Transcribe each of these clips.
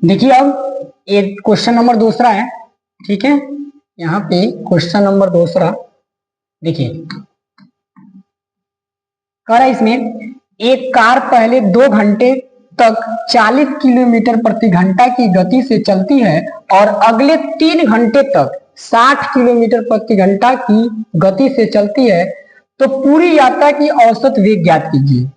देखिए अब एक क्वेश्चन नंबर दूसरा है, ठीक है। यहाँ पे क्वेश्चन नंबर दूसरा देखिए, कह रहा है इसमें एक कार पहले 2 घंटे तक 40 किलोमीटर प्रति घंटा की गति से चलती है और अगले 3 घंटे तक 60 किलोमीटर प्रति घंटा की गति से चलती है, तो पूरी यात्रा की औसत वेग ज्ञात कीजिए।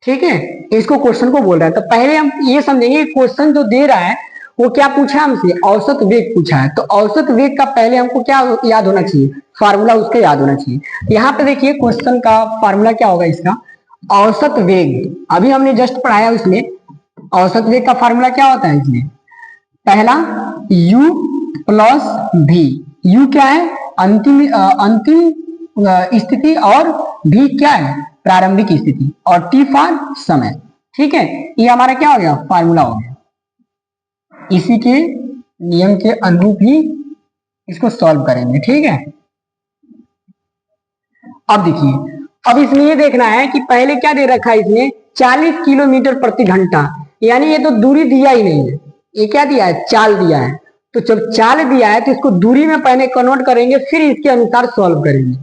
ठीक है, इसको क्वेश्चन को बोल रहा है। तो पहले हम ये समझेंगे क्वेश्चन जो दे रहा है वो क्या पूछा हमसे, औसत वेग पूछा है। तो औसत वेग का पहले हमको क्या याद होना चाहिए, फार्मूला उसका याद होना चाहिए। यहाँ पे देखिए क्वेश्चन का फार्मूला क्या होगा इसका, औसत वेग अभी हमने जस्ट पढ़ाया उसमें। औसत वेग का फार्मूला क्या होता है इसमें, पहला u प्लस v। u क्या है, अंतिम स्थिति, और v क्या है, प्रारंभिक स्थिति, और t फॉर समय। ठीक है, ये हमारा क्या हो गया, फार्मूला हो गया। इसी के नियम के अनुरूप ही इसको सॉल्व करेंगे। ठीक है, अब देखिए, अब इसमें ये देखना है कि पहले क्या दे रखा है इसमें, 40 किलोमीटर प्रति घंटा, यानी ये तो दूरी दिया ही नहीं है, ये क्या दिया है, चाल दिया है। तो जब चाल दिया है तो इसको दूरी में पहले कन्वर्ट करेंगे, फिर इसके अनुसार सॉल्व करेंगे।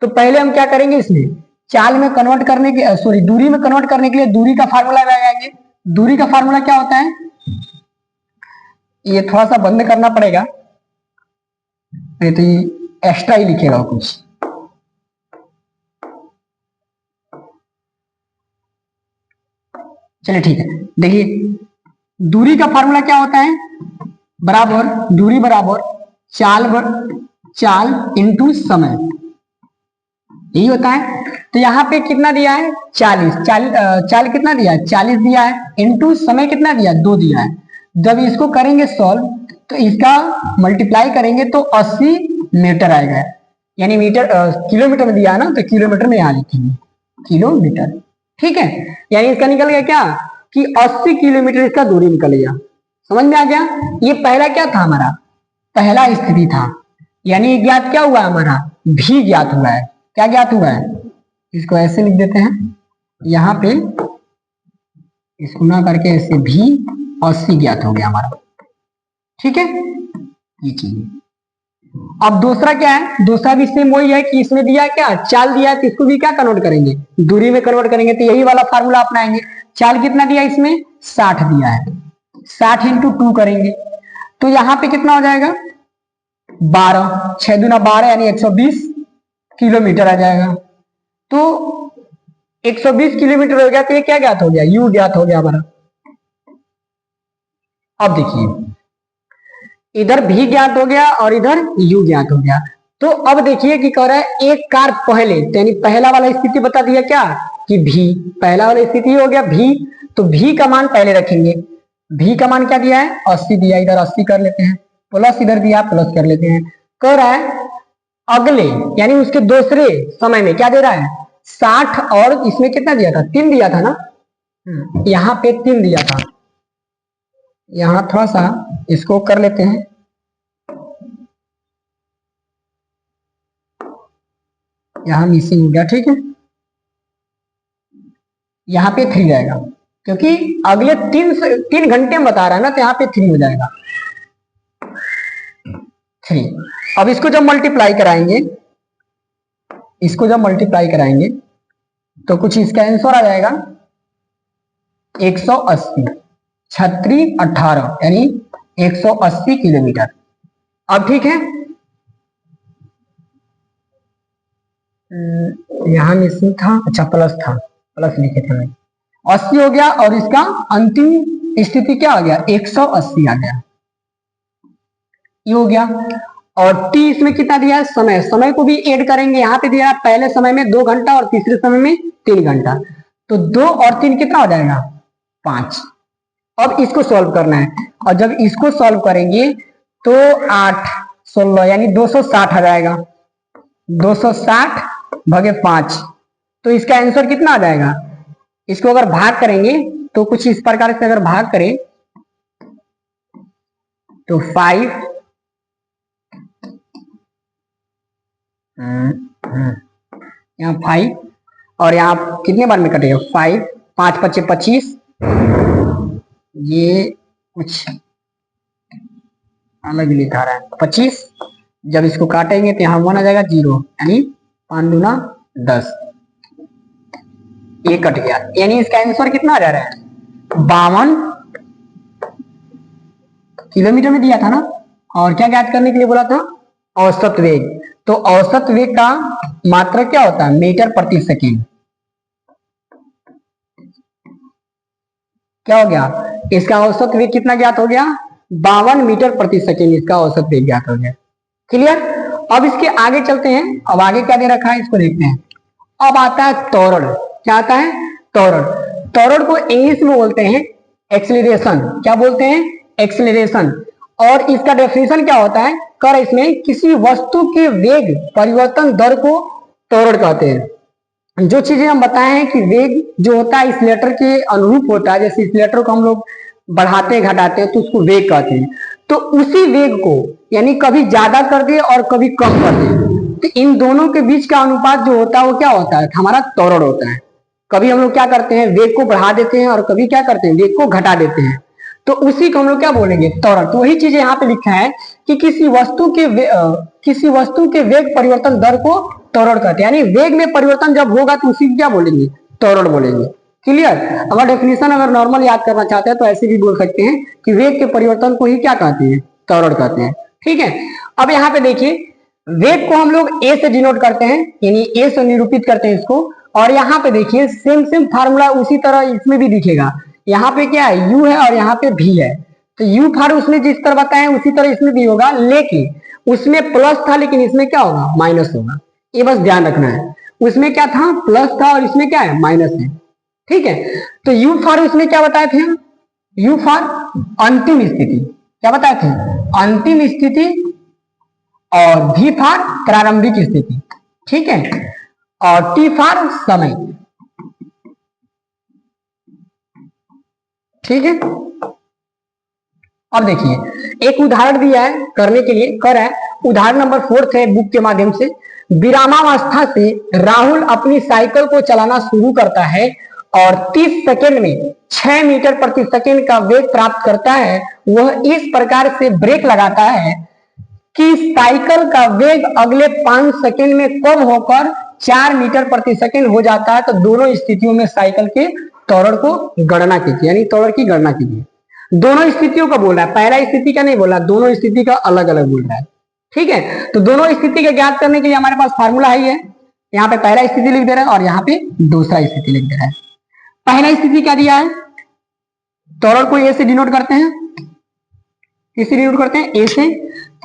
तो पहले हम क्या करेंगे, इसमें चाल में कन्वर्ट करने के सॉरी दूरी में कन्वर्ट करने के लिए दूरी का फार्मूला लगाएंगे। दूरी का फार्मूला क्या होता है, ये थोड़ा सा बंद करना पड़ेगा, नहीं तो ये एक्स्ट्रा ही लिखेगा कुछ। चलिए ठीक है, देखिए दूरी का फार्मूला क्या होता है, बराबर दूरी बराबर चाल इंटू समय, यही होता है। तो यहाँ पे कितना दिया है, 40, चाल कितना दिया है, 40 दिया है, इंटू समय कितना दिया, 2 दिया है। जब इसको करेंगे सॉल्व तो इसका मल्टीप्लाई करेंगे तो 80 मीटर आएगा, यानी मीटर किलोमीटर में दिया है ना, तो किलोमीटर में यहाँ लिखेंगे किलोमीटर। ठीक है, यानी इसका निकल गया क्या कि 80 किलोमीटर इसका दूरी निकल गया। समझ में आ गया। ये पहला क्या था, हमारा पहला स्थिति था, यानी ज्ञात क्या हुआ हमारा, भी ज्ञात हुआ है। क्या ज्ञात हुआ है, इसको ऐसे लिख देते हैं, यहाँ पे इसको ना करके ऐसे भी 80 ज्ञात हो गया हमारा। ठीक है, ये चीज। अब दूसरा क्या है, दूसरा भी सेम वही है कि इसमें दिया क्या, चाल दिया है, तो इसको भी क्या कन्वर्ट करेंगे, दूरी में कन्वर्ट करेंगे। तो यही वाला फार्मूला अपनाएंगे। चाल कितना दिया इसमें, 60 दिया है, 60 इंटू 2 करेंगे तो यहाँ पे कितना हो जाएगा, 12, 6 दूना 12 यानी 120 किलोमीटर आ जाएगा। तो 120 किलोमीटर हो गया, तो ये क्या ज्ञात हो गया, यू ज्ञात हो गया हमारा। अब देखिए इधर भी ज्ञात हो गया और इधर यू ज्ञात हो गया। तो अब देखिए कि कह रहा है एक कार पहले, यानी पहला वाला स्थिति बता दिया क्या कि भी, पहला वाला स्थिति हो गया भी। तो भी का मान पहले रखेंगे, भी का मान क्या दिया है, 80 दिया, इधर 80 कर लेते हैं, प्लस इधर दिया प्लस कर लेते हैं। कह रहा है अगले यानी उसके दूसरे समय में क्या दे रहा है, 60, और इसमें कितना दिया था, 3 दिया था ना, यहाँ पे 3 दिया था। यहाँ थोड़ा सा इसको कर लेते हैं, यहाँ मिसिंग हो गया। ठीक है, यहाँ पे 3 जाएगा क्योंकि अगले 3 घंटे में बता रहा है ना, तो यहाँ पे 3 हो जाएगा 3। अब इसको जब मल्टीप्लाई कराएंगे, इसको जब मल्टीप्लाई कराएंगे तो कुछ इसका आंसर आ जाएगा 180, 36 18 यानी 180 किलोमीटर। अब ठीक है, यहाँ मिसिंग था, अच्छा प्लस था, प्लस लिखे थे मैं, 80 हो गया और इसका अंतिम स्थिति क्या आ गया, 180 आ गया, ये हो गया। और t इसमें कितना दिया है, समय, समय को भी ऐड करेंगे। यहाँ पे दिया है पहले समय में 2 घंटा और तीसरे समय में 3 घंटा, तो 2 और 3 कितना हो जाएगा, 5। अब इसको सॉल्व करना है, और जब इसको सॉल्व करेंगे तो 8 16 यानी 260 आ जाएगा, 260 भागे 5, तो इसका आंसर कितना आ जाएगा। इसको अगर भाग करेंगे तो कुछ इस प्रकार से अगर भाग करें तो 5 यहाँ 5 और यहाँ कितने बार में कटेगा, 5 5 25 25, ये कुछ अलग लिखा रहा है 25। जब इसको काटेंगे तो यहाँ 1 आ जाएगा 0, यानी 5 दूना 10, ये कट गया। यानी इसका आंसर कितना आ जा रहा है 52 किलोमीटर में दिया था ना। और क्या ज्ञात करने के लिए बोला था औसत वेग। तो औसत वेग का मात्रक क्या होता है मीटर प्रति सेकेंड। क्या हो गया इसका औसत वेग कितना ज्ञात हो गया 52 मीटर प्रति सेकेंड इसका औसत वेग ज्ञात हो गया। क्लियर। अब इसके आगे चलते हैं। अब आगे क्या दे रखा है इसको देखते हैं। अब आता है त्वरण। क्या आता है त्वरण। त्वरण को इंग्लिश में बोलते हैं एक्सेलरेशन। क्या बोलते हैं एक्सेलरेशन। और इसका डेफिनेशन क्या होता है कर इसमें किसी वस्तु के वेग परिवर्तन दर को त्वरण कहते हैं। जो चीजें हम बताए हैं कि वेग जो होता है एक्सीलरेटर के अनुरूप होता है, जैसे एक्सीलरेटर को हम लोग बढ़ाते घटाते हैं तो उसको वेग कहते हैं। तो उसी वेग को यानी कभी ज्यादा कर दे और कभी कम कर दे, तो इन दोनों के बीच का अनुपात जो होता है वो क्या होता है हमारा त्वरण होता है। कभी हम लोग क्या करते हैं वेग को बढ़ा देते हैं और कभी क्या करते हैं वेग को घटा देते हैं, तो उसी को हम लोग क्या बोलेंगे त्वरण। तो वही चीज यहाँ पे लिखा है कि किसी वस्तु के वेग परिवर्तन दर को त्वरण कहते हैं। यानी वेग में परिवर्तन जब होगा तो उसी को क्या बोलेंगे त्वरण बोलेंगे। क्लियर। अगर डेफिनेशन अगर नॉर्मल याद करना चाहते हैं तो ऐसे भी बोल सकते हैं कि वेग के परिवर्तन को ही क्या कहते हैं त्वरण कहते हैं। ठीक है। अब यहाँ पे देखिए वेग को हम लोग ए से डिनोट करते हैं, यानी ए से निरूपित करते हैं इसको। और यहाँ पे देखिए सेम फार्मूला उसी तरह इसमें भी दिखेगा। यहाँ पे क्या है u है और यहाँ पे v है। तो u फार उसने जिस तरह बताया उसी तरह इसमें भी होगा, लेकिन उसमें प्लस था लेकिन इसमें क्या होगा माइनस होगा। ये बस ध्यान रखना है। उसमें क्या था प्लस था और इसमें क्या है माइनस है। ठीक है। तो u फार उसमें क्या बताए थे हम u फार अंतिम स्थिति। क्या बताए थे अंतिम स्थिति और v फार प्रारंभिक स्थिति। ठीक है। और t फार समय। ठीक है। अब देखिए एक उदाहरण दिया है करने के लिए कर है उदाहरण नंबर 4 है बुक के माध्यम से। विरामावस्था से राहुल अपनी साइकिल को चलाना शुरू करता है और 30 सेकेंड में 6 मीटर प्रति सेकेंड का वेग प्राप्त करता है। वह इस प्रकार से ब्रेक लगाता है कि साइकिल का वेग अगले 5 सेकेंड में कम होकर 4 मीटर प्रति सेकेंड हो जाता है। तो दोनों स्थितियों में साइकिल के त्वरण को गणना कीजिए, यानी त्वरण की गणना कीजिए। दोनों स्थितियों का बोला है, पहला स्थिति का नहीं बोला, दोनों स्थिति का अलग अलग बोल रहा है। ठीक है। तो दोनों स्थिति का ज्ञात करने के लिए हमारे पास फार्मूला है ही है। यहाँ पे पहला स्थिति लिख दे रहा है और यहाँ पे दूसरा स्थिति लिख दे रहा है। पहला स्थिति क्या दिया है त्वरण को ए से डिनोट करते हैं, किससे डिनोट करते हैं ए से।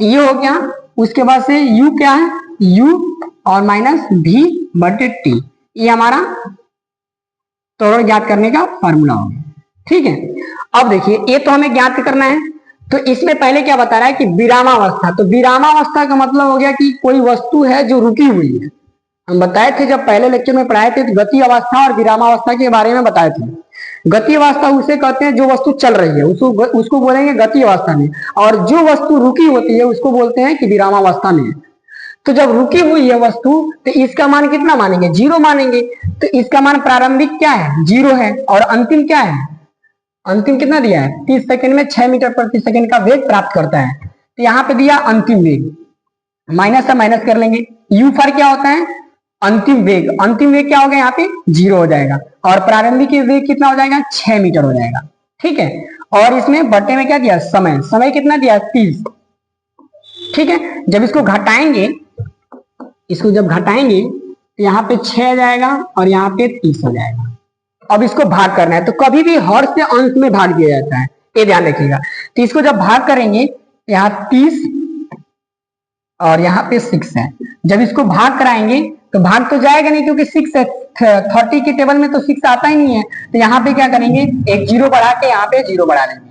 ये हो गया। उसके बाद से u क्या है u और माइनस v बटे t, ये हमारा त्वरण ज्ञात करने का फार्मूला हो गया। ठीक है। अब देखिए ये तो हमें ज्ञात करना है। तो इसमें पहले क्या बता रहा है कि विरामावस्था। तो विरामावस्था का मतलब हो गया कि कोई वस्तु है जो रुकी हुई है। हम बताए थे जब पहले लेक्चर में पढ़ाए थे तो गति अवस्था और विरामावस्था के बारे में बताए थे। गति अवस्था उसे कहते हैं जो वस्तु चल रही है उसको बोलेंगे गति अवस्था में, और जो वस्तु रुकी होती है उसको बोलते हैं कि विरामावस्था में। तो जब रुकी हुई है वस्तु तो इसका मान कितना मानेंगे 0 मानेंगे। तो इसका मान प्रारंभिक क्या है 0 है और अंतिम क्या है अंतिम कितना दिया है 30 सेकंड में 6 मीटर प्रति सेकंड का वेग प्राप्त करता है। तो यहाँ पे दिया अंतिम वेग, माइनस से माइनस कर लेंगे। u फार क्या होता है अंतिम वेग। अंतिम वेग क्या होगा यहाँ पे 0 हो जाएगा और प्रारंभिक वेग कितना हो जाएगा 6 मीटर हो जाएगा। ठीक है। और इसमें बटे में क्या दिया समय। समय कितना दिया 30। ठीक है। जब इसको घटाएंगे, इसको जब घटाएंगे तो यहाँ पे 6 आ जाएगा और यहाँ पे 30 हो जाएगा। अब इसको भाग करना है, तो कभी भी हर से अंश में भाग दिया जाता है, ये ध्यान रखिएगा। तो इसको जब भाग करेंगे यहाँ 30 और यहाँ पे 6 है। जब इसको भाग कराएंगे तो भाग तो जाएगा नहीं क्योंकि 6 है, 30 के टेबल में तो 6 आता ही नहीं है। तो यहाँ पे क्या करेंगे एक 0 बढ़ा के यहाँ पे 0 बढ़ा लेंगे,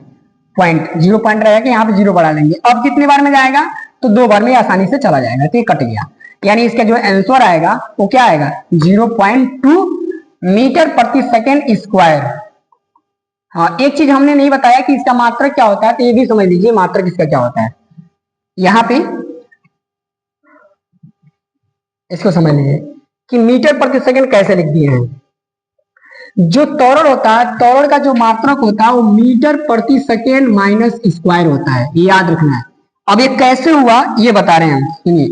पॉइंट 0 पॉइंट रहेगा यहाँ पे 0 बढ़ा लेंगे। अब कितने बार में जाएगा तो 2 बार में आसानी से चला जाएगा। तो ये कट गया, यानी इसका जो आंसर आएगा वो क्या आएगा 0.2 मीटर प्रति सेकेंड स्क्वायर। हाँ एक चीज हमने नहीं बताया कि इसका मात्रक क्या होता है, तो ये भी समझ लीजिए मात्रक इसका क्या होता है। यहाँ पे इसको समझ लीजिए कि मीटर प्रति सेकंड कैसे लिख दिए हैं। जो त्वरण होता है, त्वरण का जो मात्रक होता है वो मीटर प्रति सेकंड माइनस स्क्वायर होता है, ये याद रखना है। अब ये कैसे हुआ ये बता रहे हैं हम, सुनिए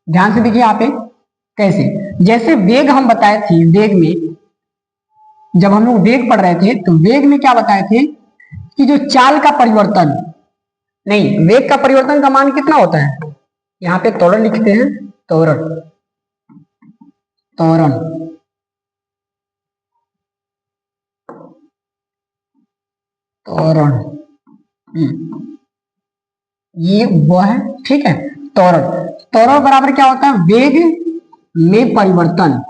ध्यान से देखिए यहाँ पे कैसे। जैसे वेग हम बताए थे, वेग में जब हम लोग वेग पढ़ रहे थे तो वेग में क्या बताए थे कि जो चाल का परिवर्तन, नहीं वेग का परिवर्तन का मान कितना होता है, यहाँ पे त्वरण लिखते हैं, त्वरण त्वरण त्वरण ये वो है, ठीक है। त्वरण त्वरण बराबर क्या होता है, वेग में परिवर्तन,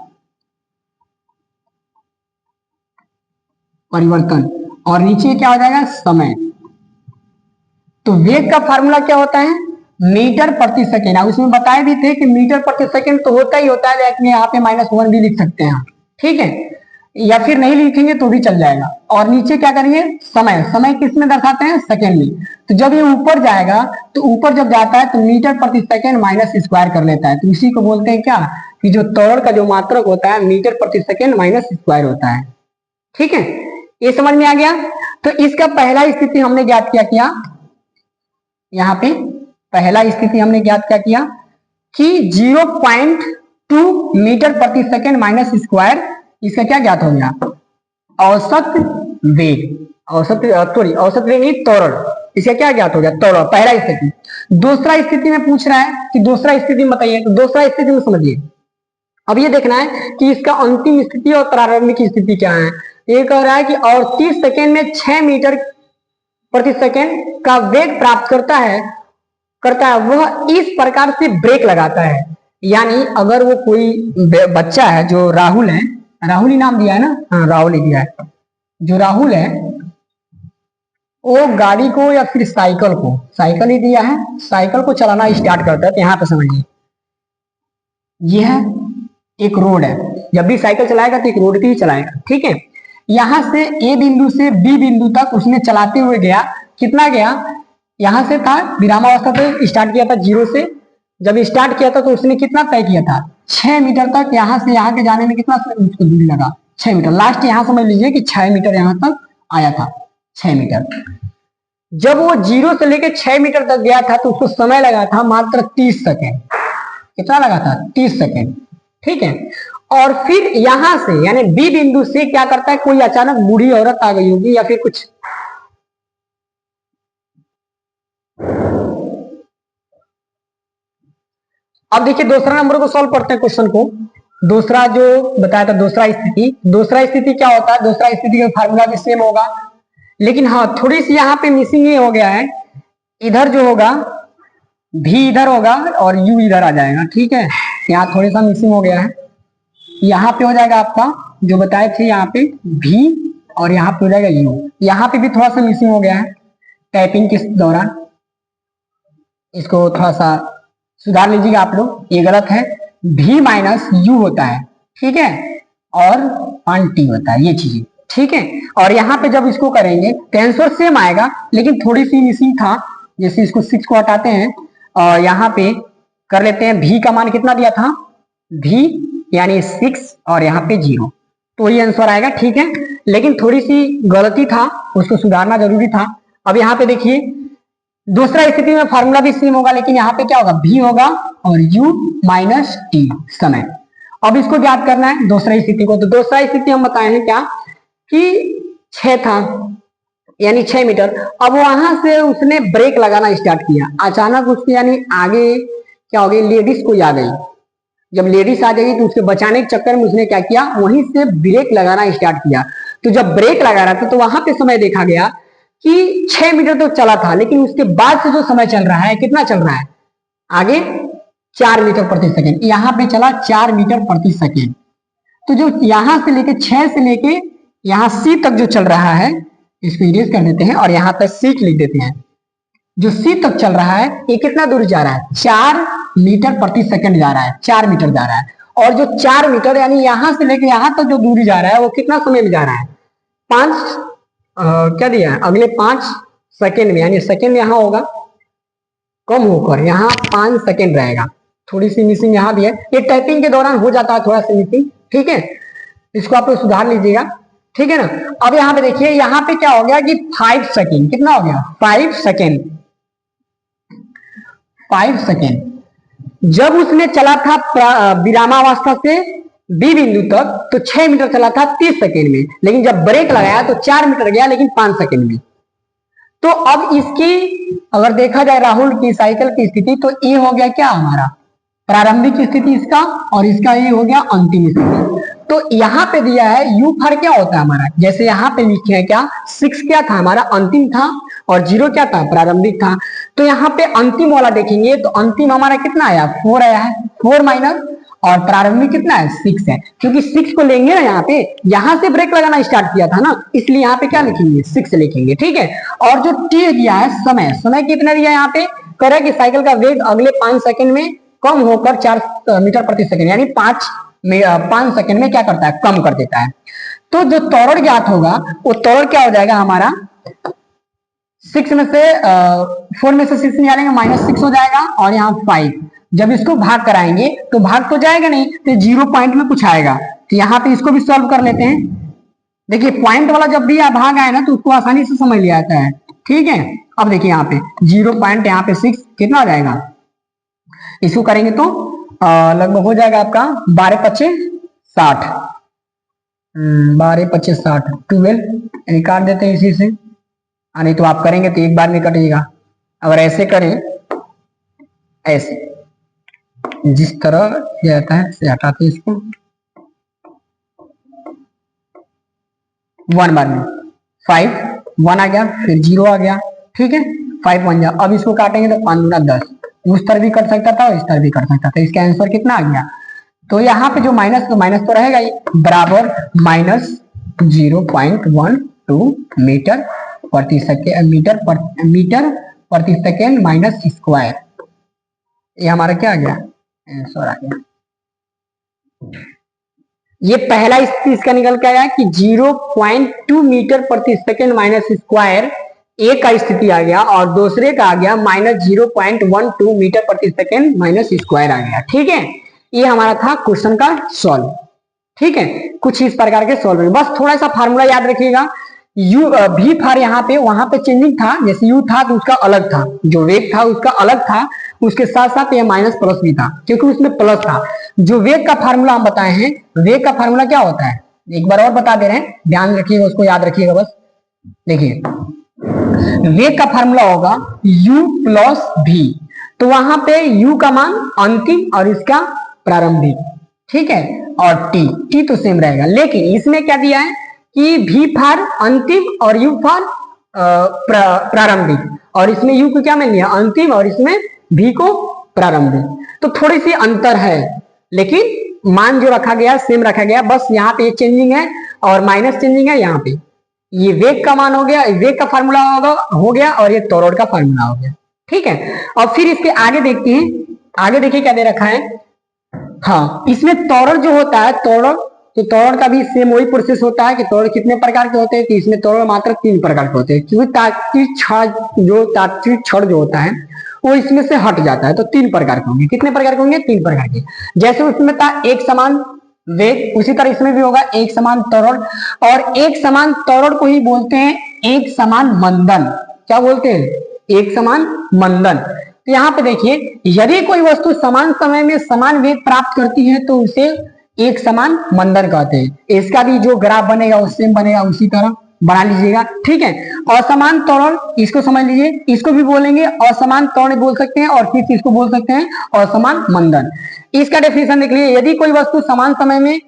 परिवर्तन, और नीचे क्या हो जाएगा, समय। तो वेग का फार्मूला क्या होता है, मीटर प्रति सेकेंड। उसमें बताए भी थे कि मीटर प्रति सेकेंड तो होता ही होता है, लेकिन यहाँ पे -1 भी लिख सकते हैं, ठीक है, या फिर नहीं लिखेंगे तो भी चल जाएगा। और नीचे क्या करेंगे, समय। समय किस में दर्शाते हैं, सेकेंड में। तो जब ये ऊपर जाएगा तो ऊपर जब जाता है तो मीटर प्रति सेकेंड माइनस स्क्वायर कर लेता है, तो इसी को बोलते हैं क्या, कि जो त्वरण का जो मात्रक होता है मीटर प्रति सेकेंड माइनस स्क्वायर होता है, ठीक है। ये समझ में आ गया। तो इसका पहला स्थिति हमने ज्ञात किया, यहाँ पे पहला स्थिति हमने ज्ञात क्या किया कि 0.2 मीटर प्रति सेकेंड माइनस स्क्वायर, इसका क्या ज्ञात हो गया, औसत वेग, औसत वेग नहीं त्वरण, इसका क्या ज्ञात हो गया, त्वरण, पहला स्थिति। दूसरा स्थिति में पूछ रहा है कि दूसरा स्थिति में बताइए, तो दूसरा स्थिति में समझिए। अब ये देखना है कि इसका अंतिम स्थिति और प्रारंभिक स्थिति क्या है। ये कह रहा है कि और 30 सेकेंड में 6 मीटर प्रति सेकेंड का वेग प्राप्त करता है वह इस प्रकार से ब्रेक लगाता है। यानी अगर वो कोई बच्चा है, जो राहुल है, राहुल ही नाम दिया है ना, हाँ राहुल ही दिया है, जो राहुल है वो गाड़ी को या फिर साइकिल ही दिया है, साइकिल को चलाना स्टार्ट करता है। तो यहाँ पे समझिए यह एक रोड है, जब भी साइकिल चलाएगा तो एक रोड पे ही चलाएगा, ठीक है। यहां से ए बिंदु से बी बिंदु तक उसने चलाते हुए गया, कितना गया, यहां से था विरामावस्था पे स्टार्ट किया था 0 से, जब स्टार्ट किया था तो उसने कितना तय किया था, 6 मीटर तक। यहां से यहां के जाने में कितना उसको दूरी लगा, 6 मीटर। लास्ट यहां समझ लीजिए कि 6 मीटर यहां तक आया था, 6 मीटर। जब वो 0 से लेकर 6 मीटर तक गया था तो उसको समय लगा था मात्र 30 सेकेंड। कितना लगा था, 30 सेकेंड, ठीक है। और फिर यहां से यानी बी बिंदु से क्या करता है, कोई अचानक बूढ़ी औरत आ गई होगी या फिर कुछ, अब देखिए दूसरा नंबर को सॉल्व करते हैं क्वेश्चन को। दूसरा जो बताया था, दूसरा स्थिति क्या होता है, दूसरा स्थिति का फार्मूला भी सेम होगा, लेकिन हाँ थोड़ी सी यहाँ पे मिसिंग ये हो गया है, इधर जो होगा भी इधर होगा और यू इधर आ जाएगा, ठीक है। यहाँ थोड़ा सा मिसिंग हो गया है, यहाँ पे हो जाएगा आपका जो बताए थे यहाँ पे भी, और यहाँ पे हो जाएगा यू। यहाँ पे भी थोड़ा सा मिसिंग हो गया है टाइपिंग के दौरान, इसको थोड़ा सा सुधार लीजिएगा आप लोग, ये गलत है। भी माइनस यू होता है, ठीक है, और ऑन टी होता है, ये चीजें, ठीक है। और यहाँ पे जब इसको करेंगे तो आंसर सेम आएगा, लेकिन थोड़ी सी मिसिंग था। जैसे इसको 6 को हटाते हैं और यहाँ पे कर लेते हैं, भी का मान कितना दिया था, भी यानी 6 और यहाँ पे 0, तो ये आंसर आएगा, ठीक है। लेकिन थोड़ी सी गलती था, उसको सुधारना जरूरी था। अब यहाँ पे देखिए दूसरा स्थिति में फार्मूला भी सेम होगा, लेकिन यहाँ पे क्या होगा, भी होगा और u माइनस टी समय। अब इसको ज्ञात करना है दूसरा स्थिति को। तो दूसरा स्थिति हम बताए हैं क्या कि 6 था यानी 6 मीटर। अब वहां से उसने ब्रेक लगाना स्टार्ट किया, अचानक उसके यानी आगे क्या हो गई, लेडीज कोई आ गई। जब लेडीज आ जाएगी तो उसके बचाने के चक्कर में उसने क्या किया, वहीं से ब्रेक लगाना स्टार्ट किया। तो जब ब्रेक लगा रहा था तो वहां पे समय देखा गया कि 6 मीटर तो चला था, लेकिन उसके बाद से जो समय चल रहा है कितना चल रहा है, आगे 4 मीटर प्रति सेकेंड, यहाँ पे चला 4 मीटर प्रति सेकेंड। तो जो यहां से लेके 6 से लेके यहाँ सी तक जो चल रहा है, इसको इरेज कर देते हैं और यहाँ तक सी लिख देते हैं। जो सी तक चल रहा है ये कितना दूर जा रहा है, 4 मीटर प्रति सेकंड जा रहा है, 4 मीटर जा रहा है। और जो 4 मीटर यानी यहां से लेके यहां तक जो दूरी जा रहा है वो कितना समय में जा रहा है, 5 क्या दिया है, अगले 5 सेकेंड में, यानी सेकेंड यहाँ होगा कम होकर यहाँ 5 सेकेंड रहेगा। थोड़ी सी मिसिंग यहाँ भी है, ये टाइपिंग के दौरान हो जाता है थोड़ा सा मिसिंग, ठीक है। इसको आप लोग सुधार लीजिएगा, ठीक है ना। अब यहाँ पे देखिए, यहाँ पे क्या हो गया कि 5 सेकेंड, कितना हो गया, 5 सेकेंड, 5 सेकेंड। जब उसने चला था विरामावस्था से बी बिंदु तक तो 6 मीटर चला था 30 सेकेंड में, लेकिन जब ब्रेक लगाया तो 4 मीटर गया लेकिन 5 सेकेंड में। तो अब इसकी अगर देखा जाए राहुल की साइकिल की स्थिति, तो ये हो गया क्या हमारा प्रारंभिक स्थिति इसका, और इसका ये हो गया अंतिम स्थिति। तो यहाँ पे दिया है यू फॉर क्या होता है हमारा, जैसे यहाँ पे लिखे हैं क्या 6 क्या था हमारा अंतिम था और 0 क्या था प्रारंभिक था। तो यहाँ पे अंतिम वाला देखेंगे तो अंतिम हमारा कितना आया 4 आया है, 4 माइनस, और प्रारंभिक कितना है 6 है, क्योंकि 6 को लेंगे ना यहाँ पे, यहाँ से ब्रेक लगाना स्टार्ट किया था ना, इसलिए यहाँ पे क्या लिखेंगे 6 लिखेंगे, ठीक है। और जो टी दिया है समय, समय कितना दिया है यहाँ पे, करे कि साइकिल का वेग अगले 5 सेकंड में कम होकर 4 मीटर प्रति सेकंड यानी 5 सेकंड में क्या करता है कम कर देता है। तो जो त्वरण ज्ञात होगा वो त्वरण क्या हो जाएगा हमारा 6 में से 4 में से 6 निकालेंगे -6 हो जाएगा, और यहाँ 5 जब इसको भाग कराएंगे तो भाग तो जाएगा नहीं, तो 0 पॉइंट में कुछ आएगा। तो यहाँ पे इसको भी सॉल्व कर लेते हैं। देखिए पॉइंट वाला जब भी आप भाग आए ना तो उसको आसानी से समझ लिया जाता है, ठीक है। अब देखिए यहाँ पे 0 पॉइंट यहाँ पे 6 कितना हो जाएगा, इसको करेंगे तो लगभग हो जाएगा आपका 12 पच्चे 60, 12 पच्चे 60 12 निकाल देते हैं इसी से, नहीं तो आप करेंगे तो एक बार में कटेगा। अगर ऐसे करें, ऐसे जिस तरह जाता है से हटाते इसको 1 बार में 5 1 आ गया, फिर 0 आ गया, ठीक है 5 1 जा। अब इसको काटेंगे तो 5 दूना 10, उस तरह भी कट सकता था और इस तरह भी कट सकता था। इसका आंसर कितना आ गया, तो यहाँ पे जो माइनस तो रहेगा ही, बराबर -0.12 मीटर प्रति सेकेंड, मीटर प्रति सेकेंड माइनस स्क्वायर। ये हमारा क्या आ गया आंसर आ गया। ये पहला इसका निकल के आया कि 0.2 मीटर प्रति सेकेंड माइनस स्क्वायर एक का स्थिति आ गया, और दूसरे का आ गया -0.12 मीटर प्रति सेकेंड माइनस स्क्वायर आ गया, ठीक है। ये हमारा था क्वेश्चन का सॉल्व, ठीक है। कुछ इस प्रकार के सॉल्व, बस थोड़ा सा फार्मूला याद रखिएगा। यू भी फॉर यहाँ पे, वहां पे चेंजिंग था, जैसे यू था तो उसका अलग था, जो वेग था उसका अलग था, उसके साथ साथ ये माइनस प्लस भी था क्योंकि उसमें प्लस था। जो वेग का फार्मूला हम बताए हैं, वेग का फार्मूला क्या होता है एक बार और बता दे रहे हैं, ध्यान रखिएगा, उसको याद रखिएगा बस। देखिए वेग का फार्मूला होगा u प्लस v, तो वहां पे u का मान अंतिम और इसका प्रारंभिक, ठीक है, और t तो सेम रहेगा, लेकिन इसमें क्या दिया है कि v फॉर अंतिम और u फॉर प्रारंभिक, और इसमें u को क्या मिल लिया अंतिम और इसमें v को प्रारंभिक। तो थोड़ी सी अंतर है, लेकिन मान जो रखा गया सेम रखा गया, बस यहाँ पे चेंजिंग है और माइनस चेंजिंग है। यहाँ पे ये वेग का मान हो गया, वेग का फार्मूला हो गया, और ये त्वरण का फार्मूला हो गया, ठीक है। और फिर इसके आगे देखते हैं, आगे देखिए क्या दे रखा है। हाँ, इसमें त्वरण जो होता है, त्वरण, तो त्वरण का भी सेम वही प्रोसेस होता है कि त्वरण कितने प्रकार के होते हैं, कि इसमें त्वरण मात्र 3 प्रकार के होते हैं, क्योंकि तात्विक छड़ जो होता है वो इसमें से हट जाता है, तो 3 प्रकार के होंगे। कितने प्रकार के होंगे 3 प्रकार के। जैसे उसमें था एक समान वेग, उसी तरह इसमें भी होगा एक समान त्वरण, और एक समान त्वरण को ही बोलते हैं एक समान मंदन। क्या बोलते हैं एक समान मंदन। तो यहाँ पे देखिए, यदि कोई वस्तु समान समय में समान वेग प्राप्त करती है तो उसे एक समान मंदन कहते हैं। इसका भी जो ग्राफ बनेगा वो सेम बनेगा, उसी तरह बना लीजिएगा, ठीक है। असमान त्वरण, इसको समझ लीजिए, इसको भी बोलेंगे असमान त्वरण बोल सकते हैं, और फिर इसको बोल सकते हैं असमान मंदन। इसका डेफिनेशन देख लीजिए, यदि कोई वस्तु समान समय में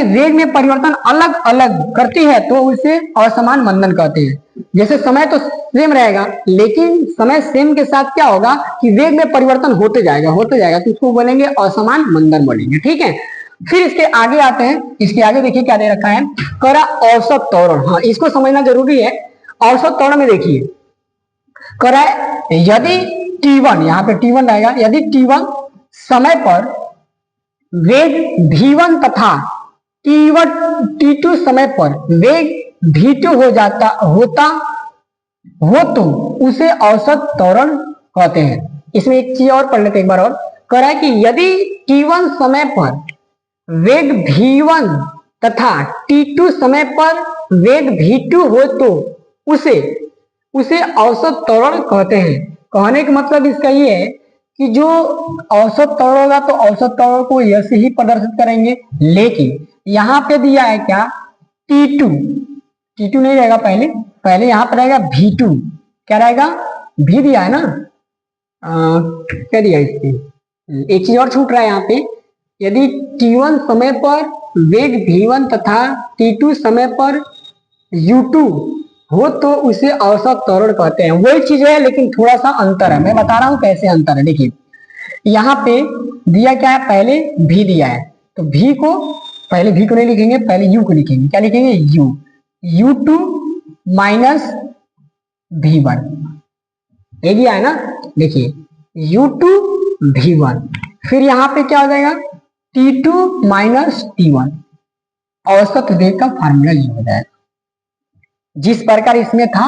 वेग में परिवर्तन अलग अलग करती है तो उसे असमान मंदन कहते हैं। जैसे समय तो सेम रहेगा, लेकिन समय सेम के साथ क्या होगा कि वेग में परिवर्तन होते जाएगा, तो उसको बोलेंगे असमान मंदन बोलेंगे, ठीक है। फिर इसके आगे आते हैं, इसके आगे देखिए क्या दे रखा है, करा औसत त्वरण। हाँ, इसको समझना जरूरी है। औसत त्वरण में देखिए करा, यदि T1, यहाँ पे T1 रहेगा, यदि T1 समय पर वेग V1 तथा T2 समय पर वेग V2 होता हो तो उसे औसत त्वरण कहते हैं। इसमें एक चीज और पढ़ लेते एक बार और, करा कि यदि T1 समय पर वेग V1 तथा T2 समय पर वेग V2 हो तो उसे औसत त्वरण कहते हैं। कहने का मतलब इसका ये है कि जो औसत त्वरण होगा तो औसत त्वरण को ऐसे ही प्रदर्शित करेंगे, लेकिन यहाँ पे दिया है क्या, T2, T2 नहीं रहेगा, पहले यहाँ पर रहेगा V2, क्या रहेगा, V दिया है ना, क्या दिया इसके, एक चीज और छूट रहा है यहाँ पे, यदि T1 समय पर वेग V1 तथा T2 समय पर U2 हो तो उसे औसत त्वरण कहते हैं। वही चीज है लेकिन थोड़ा सा अंतर है, मैं बता रहा हूं कैसे अंतर है। देखिए यहाँ पे दिया क्या है, पहले V दिया है तो V को, पहले V को नहीं लिखेंगे, पहले U को लिखेंगे, क्या लिखेंगे, U, U2 माइनस V1, ये दिया है ना, देखिए U2 V1, फिर यहाँ पे क्या हो जाएगा, T2 माइनस T1, औसत वेग का फार्मूला ये हो जाएगा जिस प्रकार इसमें था।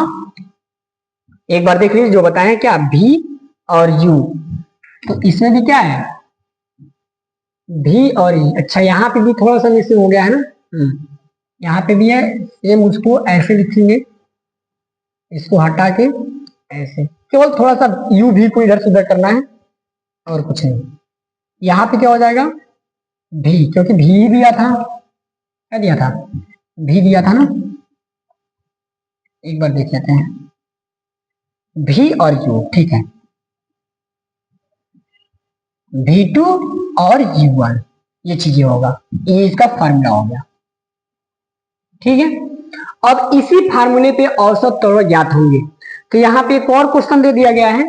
एक बार देख लीजिए जो बताए क्या, V और U, तो इसमें भी क्या है, V और E। अच्छा यहाँ पे भी थोड़ा सा मिसिंग हो गया है ना, यहाँ पे भी है सेम, उसको ऐसे लिखेंगे, इसको हटा के ऐसे, केवल थोड़ा सा U V को इधर से उधर करना है और कुछ नहीं। यहाँ पे क्या हो जाएगा, V, क्योंकि V ही दिया था, क्या दिया था, V दिया था ना, एक बार देख लेते हैं, V और U, ठीक है, V2 और U1, ये चीजें होगा, ये इसका फार्मूला हो गया, ठीक है। अब इसी फार्मूले पे औसत त्वरण ज्ञात होंगे, तो यहाँ पे एक और क्वेश्चन दे दिया गया है,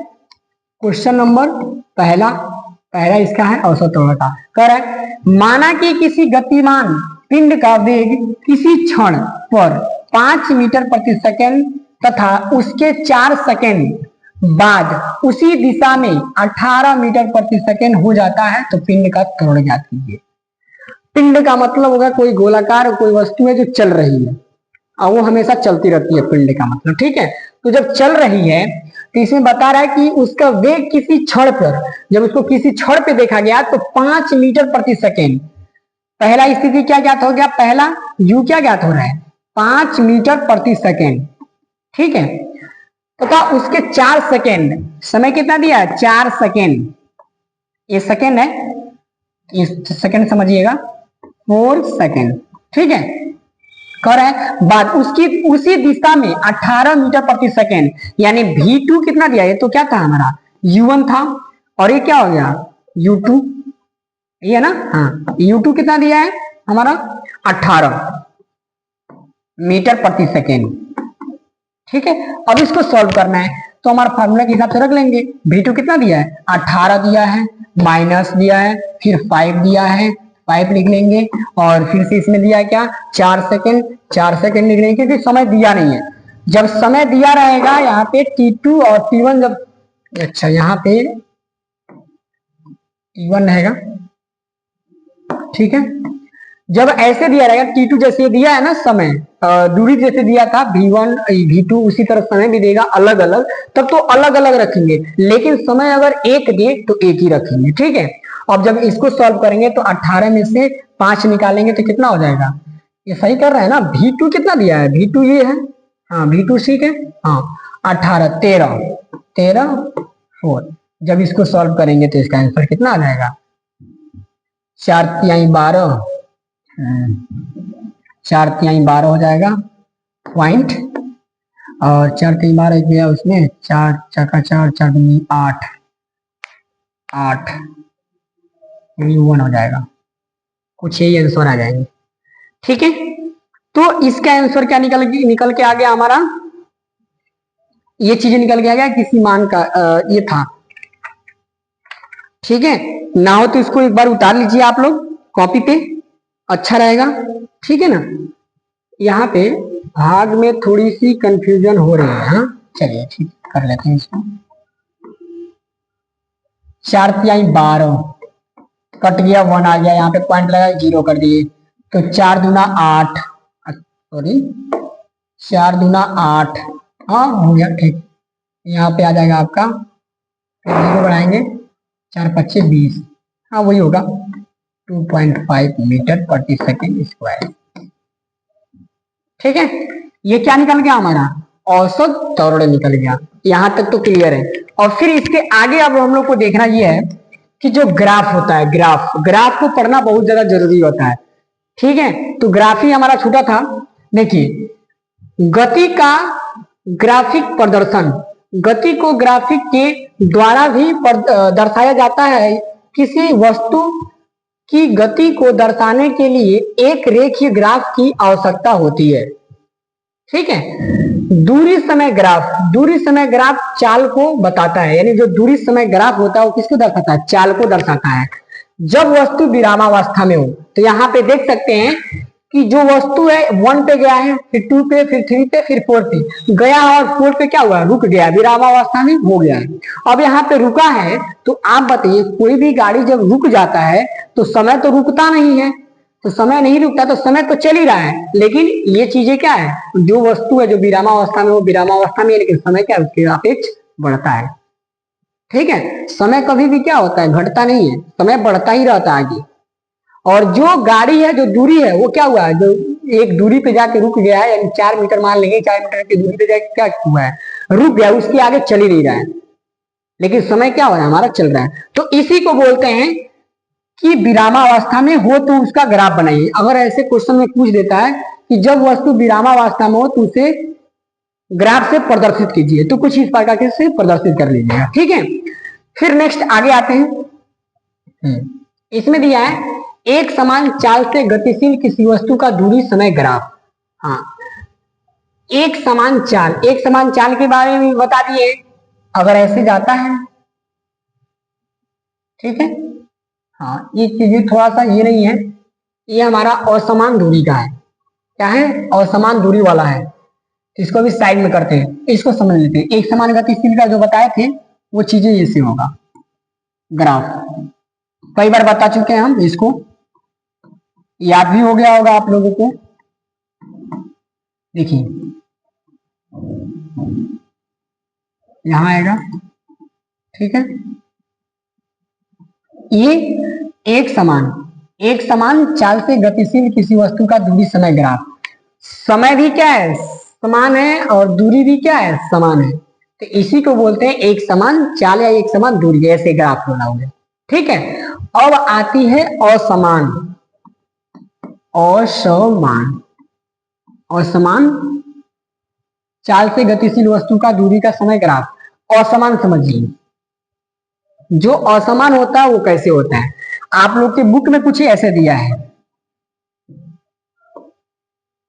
क्वेश्चन नंबर पहला इसका है औसत त्वरण का, कह रहा है माना कि किसी गतिमान पिंड का वेग किसी क्षण पर 5 मीटर प्रति सेकंड तथा उसके 4 सेकंड बाद उसी दिशा में 18 मीटर प्रति सेकंड हो जाता है तो पिंड का त्वरण ज्ञात कीजिए। पिंड का मतलब होगा कोई गोलाकार कोई वस्तु है जो चल रही है, और वो हमेशा चलती रहती है, पिंड का मतलब, ठीक है। तो जब चल रही है तो इसमें बता रहा है कि उसका वेग किसी क्षण पर, जब उसको किसी क्षण पे देखा गया तो 5 मीटर प्रति सेकेंड, पहला स्थिति क्या ज्ञात हो गया, पहला U क्या ज्ञात हो रहा है, 5 मीटर प्रति सेकेंड, ठीक है, तथा उसके 4 सेकेंड, समय कितना दिया है, 4 सेकेंड, ये सेकेंड है, इस सेकेंड समझिएगा, 4 सेकेंड, ठीक है, कर है बाद उसकी उसी दिशा में 18 मीटर प्रति सेकेंड, यानी V2 कितना दिया, ये तो क्या था हमारा U1 था, और ये क्या हो गया U2, ये है ना, हाँ, U2 कितना दिया है हमारा 18 मीटर प्रति सेकेंड, ठीक है। अब इसको सॉल्व करना है तो हमारा फार्मूला के हिसाब से रख लेंगे, V2 कितना दिया है 18 दिया है, माइनस दिया है, फिर 5 दिया है, 5 लिख लेंगे, और फिर से इसमें दिया क्या 4 सेकेंड, 4 सेकेंड लिख लेंगे क्योंकि समय दिया नहीं है। जब समय दिया रहेगा यहाँ पे T2 और T1 जब, अच्छा यहाँ पे T1 रहेगा, ठीक है, जब ऐसे दिया रहेगा T2 जैसे दिया है ना समय, दूरी जैसे दिया था V1 V2, उसी तरह समय भी देगा अलग अलग, तब तो अलग अलग रखेंगे, लेकिन समय अगर एक दे तो एक ही रखेंगे, ठीक है। अब जब इसको सॉल्व करेंगे तो 18 में से 5 निकालेंगे तो कितना हो जाएगा, ये सही कर रहा है ना, V2 कितना दिया है, V2 ये है, हाँ V2 ठीक है, हाँ 18 13 4, जब इसको सॉल्व करेंगे तो इसका आंसर कितना आ जाएगा, 4 तिहाई 12, 4 तिहाई 12 हो जाएगा पॉइंट, और 4 तिहाई 12 गया उसमें, 4 चौका 4 4 दूनी 8 8 1 हो जाएगा, कुछ यही आंसर आ जाएंगे, ठीक है। तो इसका आंसर क्या निकल के आ गया हमारा, ये चीजें निकल के आ गया किसी मान का ये था, ठीक है। ना हो तो इसको एक बार उतार लीजिए आप लोग कॉपी पे, अच्छा रहेगा, ठीक है ना। यहाँ पे भाग में थोड़ी सी कंफ्यूजन हो रही है, हाँ चलिए ठीक कर लेते हैं इसको, 4 तिहाई 12 कट गया, 1 आ गया, यहाँ पे पॉइंट लगा 0 कर दिए, तो 4 दूना 8, सॉरी 4 दूना 8, हाँ हो गया ठीक, यहाँ पे आ जाएगा आपका, 0 बढ़ाएंगे 4 25 20, हाँ वही होगा 2.5 मीटर प्रति सेकेंड स्क्वायर, ठीक है। ये क्या निकल गया हमारा, औसत त्वरण निकल गया। यहां तक तो क्लियर है। और फिर इसके आगे अब हम लोग को देखना ये है कि जो ग्राफ होता है, ग्राफ को पढ़ना बहुत ज्यादा जरूरी होता है। ठीक है, तो ग्राफ ही हमारा छूटा था। देखिए, गति का ग्राफिक प्रदर्शन, गति को ग्राफिक के द्वारा भी दर्शाया जाता है। किसी वस्तु की गति को दर्शाने के लिए एक रेखीय ग्राफ की आवश्यकता होती है। ठीक है, दूरी समय ग्राफ चाल को बताता है, यानी जो दूरी समय ग्राफ होता है वो किसको दर्शाता है? चाल को दर्शाता है। जब वस्तु विरामावस्था में हो, तो यहाँ पे देख सकते हैं कि जो वस्तु है 1 पे गया है, फिर 2 पे, फिर 3 पे, फिर 4 पे गया, और 4 पे क्या हुआ? रुक गया, विरामावस्था में हो गया है। अब यहाँ पे रुका है, तो आप बताइए, कोई भी गाड़ी जब रुक जाता है तो समय तो रुकता नहीं है, तो समय नहीं रुकता, तो समय तो चल ही रहा है। लेकिन ये चीजें क्या है, जो वस्तु है जो विरामावस्था में, वो विरामावस्था में है, लेकिन समय क्या है? उसके सापेक्ष बढ़ता है। ठीक है, समय कभी भी क्या होता है? घटता नहीं है, समय बढ़ता ही रहता है आगे। और जो गाड़ी है, जो दूरी है, वो क्या हुआ है? जो एक दूरी पे जाके रुक गया है, यानी 4 मीटर मान लेंगे, 4 मीटर की दूरी पे जाके क्या हुआ है? रुक गया, उसके आगे चल ही नहीं रहा है, लेकिन समय क्या हो रहा है? हमारा चल रहा है। तो इसी को बोलते हैं कि विरामावस्था में हो तो उसका ग्राफ बनाइए। अगर ऐसे क्वेश्चन में पूछ देता है कि जब वस्तु विरामावस्था में हो तो उसे ग्राफ से प्रदर्शित कीजिए, तो कुछ इस प्रकार से प्रदर्शित कर लीजिएगा। ठीक है, फिर नेक्स्ट आगे आते हैं। इसमें दिया है एक समान चाल से गतिशील किसी वस्तु का दूरी समय ग्राफ। हाँ, एक समान चाल के बारे में बता दिए। अगर ऐसे जाता है, ठीक है, हाँ, ये चीजें थोड़ा सा ये नहीं है, ये हमारा असमान दूरी का है। क्या है? असमान दूरी वाला है। इसको भी साइड में करते हैं, इसको समझ लेते हैं। एक समान गतिशील का जो बताए थे वो चीजें ऐसे होगा। ग्राफ कई बार बता चुके हैं हम, इसको याद भी हो गया होगा आप लोगों को। देखिए, यहां आएगा, ठीक है, ये एक समान चाल से गतिशील किसी वस्तु का दूरी समय ग्राफ। समय भी क्या है? समान है, और दूरी भी क्या है? समान है। तो इसी को बोलते हैं एक समान चाल या एक समान दूरी, ऐसे ग्राफ बना हुआ। ठीक है, अब आती है असमान चाल से गतिशील वस्तु का दूरी का समय ग्राफ। असमान समझिए, जो असमान होता है वो कैसे होता है? आप लोग के बुक में कुछ ऐसे दिया है,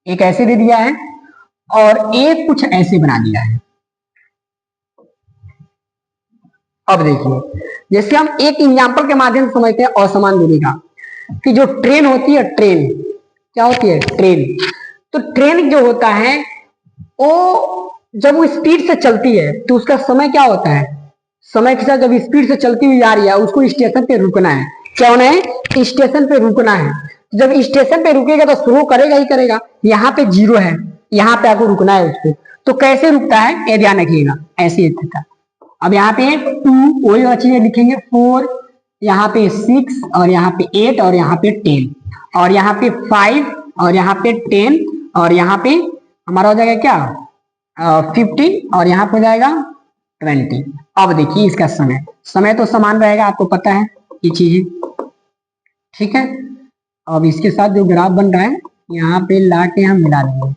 एक ऐसे दे दिया है और एक कुछ ऐसे बना दिया है। अब देखिए, जैसे हम एक एग्जांपल के माध्यम से समझते हैं असमान दूरी का, कि जो ट्रेन होती है, ट्रेन क्या होती है? ट्रेन। तो ट्रेन जो होता है वो जब वो स्पीड से चलती है तो उसका समय क्या होता है? समय के साथ जब स्पीड से चलती हुई आ रही है, उसको स्टेशन पे रुकना है। क्या होना है? स्टेशन पे रुकना है। जब स्टेशन पे रुकेगा तो स्लो करेगा ही करेगा। यहाँ पे 0 है, यहाँ पे आपको रुकना है उसको। तो कैसे रुकता है ये ध्यान रखिएगा, ऐसे ही था। अब यहाँ पे 2, वही चीजें लिखेंगे, 4, यहाँ पे 6, और यहाँ पे 8, और यहाँ पे 10, और यहाँ पे 5, और यहाँ पे 10, और यहाँ पे हमारा हो जाएगा क्या? 50, और यहाँ पे हो जाएगा 20। अब देखिए इसका समय तो समान रहेगा, आपको पता है ये चीजें। ठीक है, अब इसके साथ जो ग्राफ बन रहा है यहाँ पे ला के हम मिला देंगे।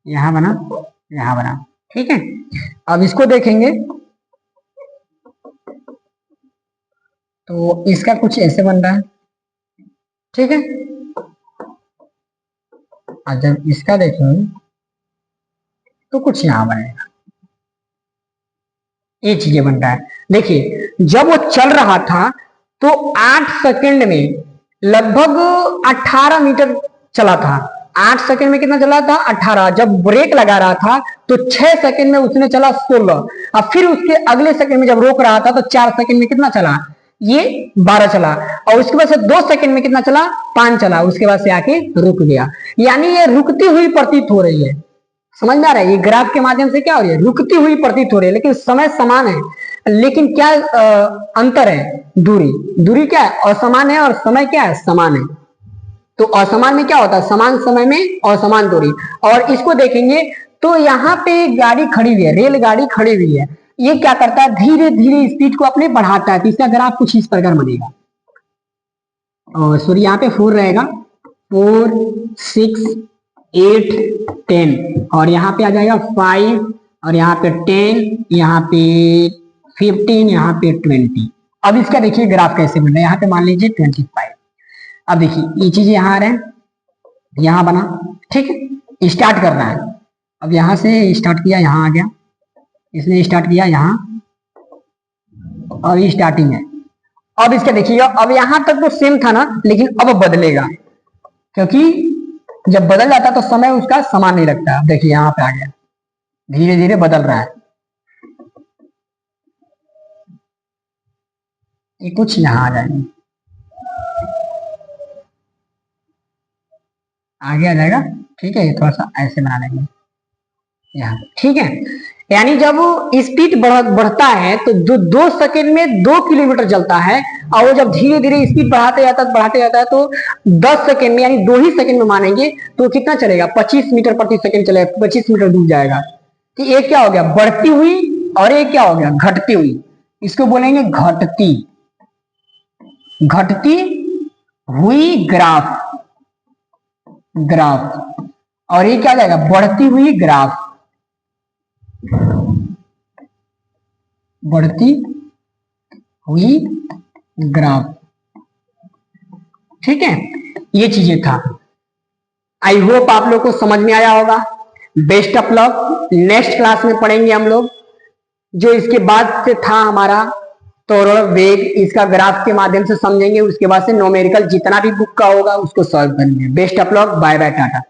यहाँ बना, ठीक है। अब इसको देखेंगे तो इसका कुछ ऐसे बन रहा है, ठीक है। और जब इसका देखेंगे तो कुछ यहाँ बनेगा, ये चीजें बन रहा है। देखिए, जब वो चल रहा था तो 8 सेकंड में लगभग 18 मीटर चला था। 8 सेकंड में कितना चला था? 18। जब ब्रेक लगा रहा था तो 6 सेकंड में उसने चला 16। अब फिर उसके अगले सेकंड में जब रोक रहा था तो 4 सेकंड में कितना चला? ये 12 चला। और उसके बाद से 2 सेकंड में कितना चला? 5 चला। उसके बाद से आके रुक गया। यानी ये रुकती हुई प्रतीत हो रही है। समझ में आ रहा है? ये ग्राफ के माध्यम से क्या हो रही है? रुकती हुई प्रतीत हो रही है, लेकिन समय समान है। लेकिन क्या अंतर है? दूरी क्या है? असमान है, और समय क्या है? समान है। तो असमान में क्या होता है, समान समय में असमान दूरी। और इसको देखेंगे तो यहाँ पे गाड़ी खड़ी हुई है, रेलगाड़ी खड़ी हुई है, ये क्या करता है, धीरे धीरे स्पीड को अपने बढ़ाता है। तो इसका ग्राफ कुछ इस प्रकार बनेगा, और सॉरी यहाँ पे 4 रहेगा, 4 6 8 10, और यहाँ पे आ जाएगा 5, और यहाँ पे 10, यहाँ पे 15, यहाँ पे 20। अब इसका देखिए ग्राफ कैसे बन रहा है, यहाँ पे मान लीजिए 25। अब देखिए ये चीज यहाँ आ रहा है, यहाँ बना, ठीक है, स्टार्ट करना है। अब यहाँ से स्टार्ट किया, यहाँ आ गया, इसने स्टार्ट किया यहाँ, अब स्टार्टिंग है। अब इसका देखिएगा, अब यहां तक तो सेम था ना, लेकिन अब बदलेगा, क्योंकि जब बदल जाता तो समय उसका समान नहीं लगता। अब देखिए यहाँ पे आ गया, धीरे धीरे बदल रहा है, ये कुछ यहाँ आ जाएंगे, आगे आ जाएगा, ठीक है, ये थोड़ा सा ऐसे बना लेंगे यहाँ, ठीक है। यानी जब स्पीड बढ़ता है तो जो 2 सेकंड में 2 किलोमीटर चलता है, और वो जब धीरे धीरे स्पीड बढ़ाते जाता है तो 10 सेकंड में, यानी 2 ही सेकंड में मानेंगे तो कितना चलेगा, 25 मीटर प्रति सेकंड चलेगा, 25 मीटर दूर जाएगा। तो ये क्या हो गया, बढ़ती हुई, और ये क्या हो गया, घटती हुई। इसको बोलेंगे घटती हुई ग्राफ, और ये क्या आ जाएगा, बढ़ती हुई ग्राफ, बढ़ती हुई ग्राफ, ठीक है। ये चीजें था, आई होप आप लोग को समझ में आया होगा। Best of luck, next class में पढ़ेंगे हम लोग जो इसके बाद से था हमारा त्वरण वेग, इसका ग्राफ के माध्यम से समझेंगे। उसके बाद से न्यूमेरिकल जितना भी बुक का होगा उसको सॉल्व करेंगे। Best of luck, bye bye, Tata.